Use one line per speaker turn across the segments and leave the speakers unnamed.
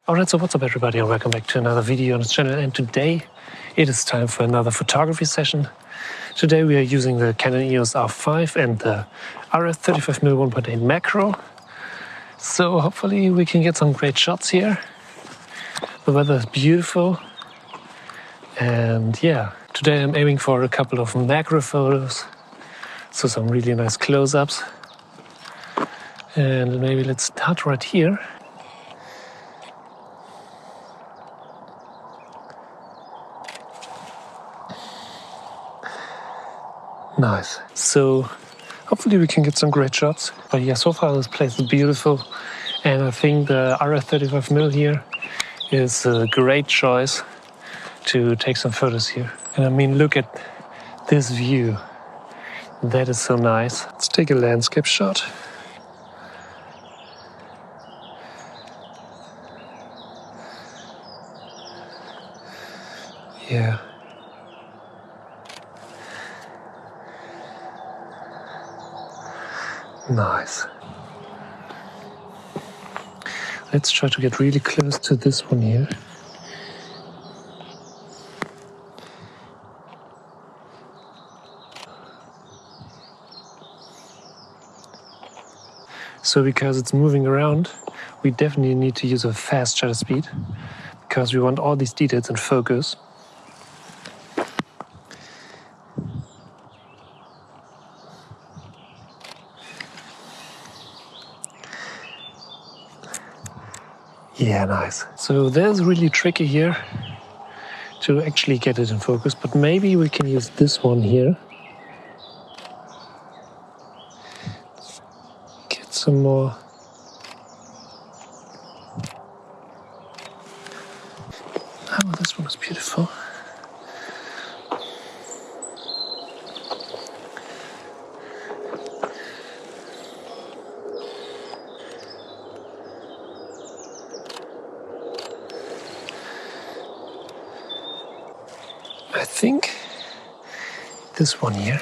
Alright, so what's up everybody and welcome back to another video on this channel, and today it is time for another photography session. Today we are using the Canon EOS R5 and the RF35mm 1.8 macro. So hopefully we can get some great shots here. The weather is beautiful and yeah, today I'm aiming for a couple of macro photos, so some really nice close-ups. And maybe let's start right here. Nice. So hopefully we can get some great shots. But yeah, so far this place is beautiful, and I think the RF35mm here is a great choice to take some photos here. And I mean, look at this view. That is so nice. Let's take a landscape shot. Yeah. Nice. Let's try to get really close to this one here. So because it's moving around, we definitely need to use a fast shutter speed because we want all these details in focus. Yeah, nice. So that's really tricky here to actually get it in focus, but maybe we can use this one here. Get some more. Oh, this one is beautiful. I think this one here.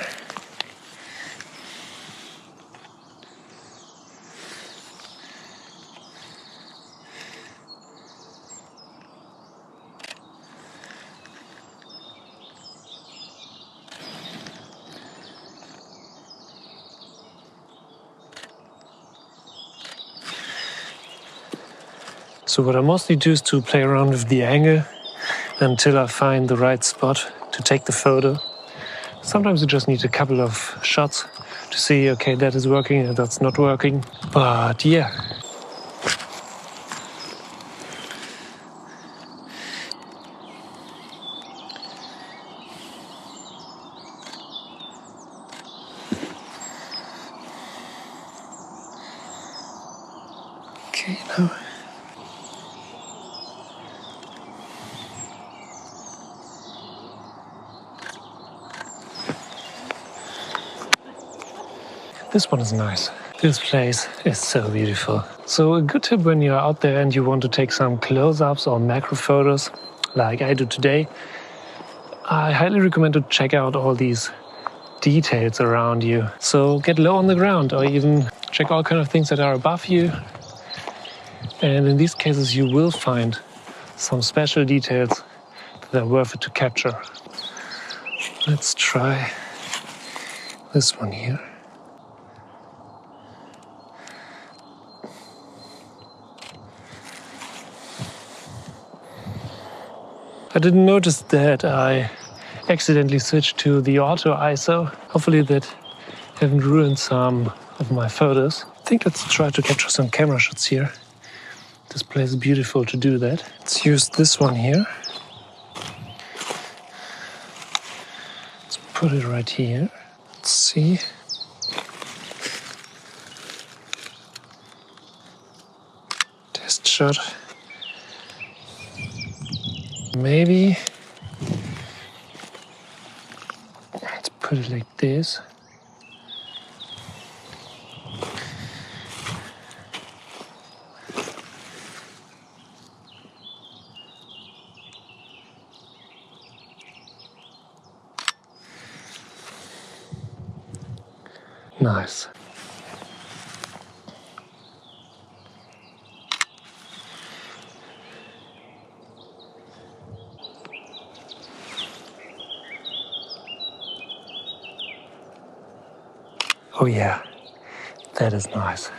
So what I mostly do is to play around with the angle until I find the right spot to take the photo. Sometimes you just need a couple of shots to see, okay, that is working and that's not working. But yeah. Okay, now. This one is nice. This place is so beautiful. So a good tip when you're out there and you want to take some close-ups or macro photos, like I do today, I highly recommend to check out all these details around you. So get low on the ground or even check all kinds of things that are above you. And in these cases you will find some special details that are worth it to capture. Let's try this one here. I didn't notice that I accidentally switched to the auto ISO. Hopefully that haven't ruined some of my photos. I think let's try to capture some camera shots here. This place is beautiful to do that. Let's use this one here. Let's put it right here. Let's see. Test shot. Maybe let's put it like this. Nice. Oh yeah, that is nice.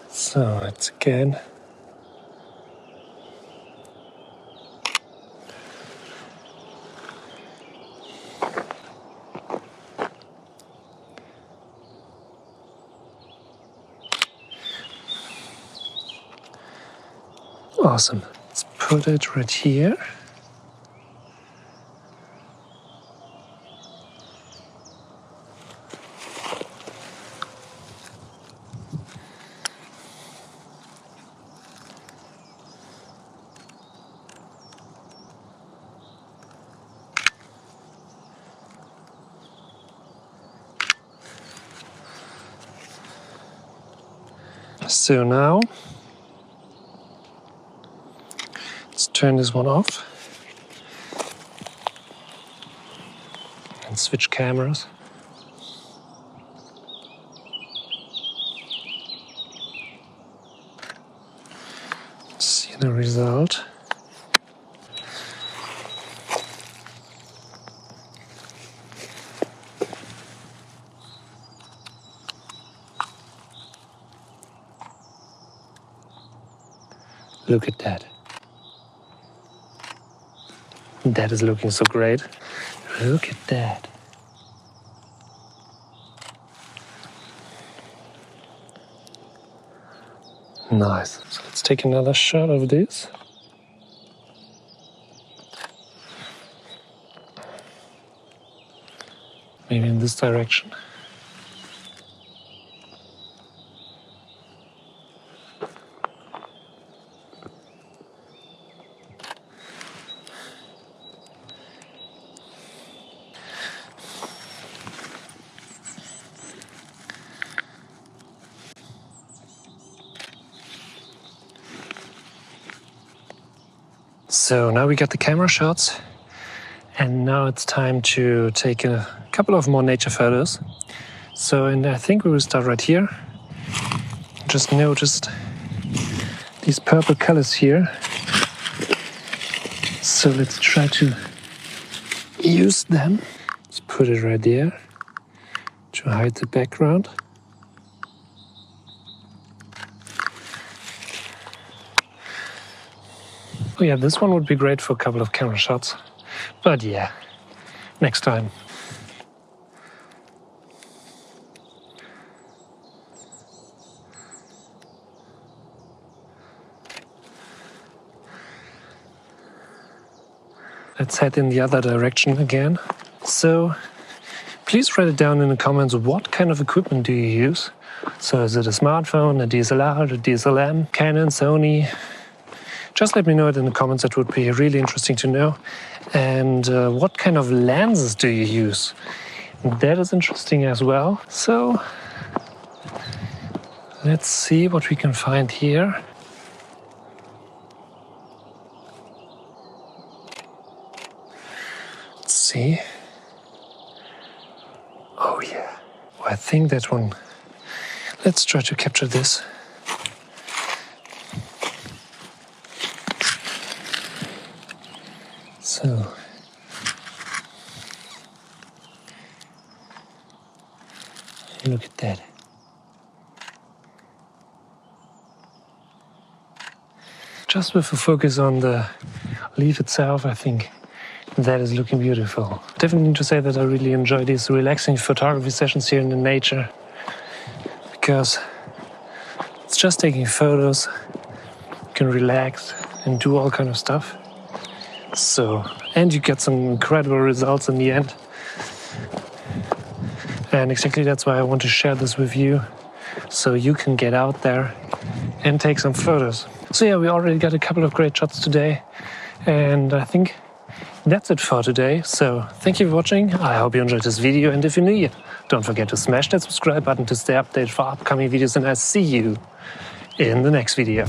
So let's again. Awesome. Let's put it right here. So now, let's turn this one off and switch cameras. See the result. Look at that. That is looking so great. Look at that. Nice. So let's take another shot of this. Maybe in this direction. So now we got the camera shots, and now it's time to take a couple of more nature photos. So, and I think we will start right here. Just noticed these purple colors here. So let's try to use them. Let's put it right there to hide the background. Oh yeah, this one would be great for a couple of camera shots. But yeah, next time. Let's head in the other direction again. So please write it down in the comments, what kind of equipment do you use? So is it a smartphone, a DSLR, a DSLM, Canon, Sony? Just let me know it in the comments, that would be really interesting to know. And what kind of lenses do you use? That is interesting as well. So let's see what we can find here. Let's see. Oh yeah, well, I think that one. Let's try to capture this. So, look at that. Just with a focus on the leaf itself, I think that is looking beautiful. Definitely need to say that I really enjoy these relaxing photography sessions here in the nature, because it's just taking photos, you can relax and do all kind of stuff. So, and you get some incredible results in the end. And exactly that's why I want to share this with you, so you can get out there and take some photos. So yeah, we already got a couple of great shots today, and I think that's it for today. So thank you for watching. I hope you enjoyed this video, and if you're new here, don't forget to smash that subscribe button to stay updated for upcoming videos, and I'll see you in the next video.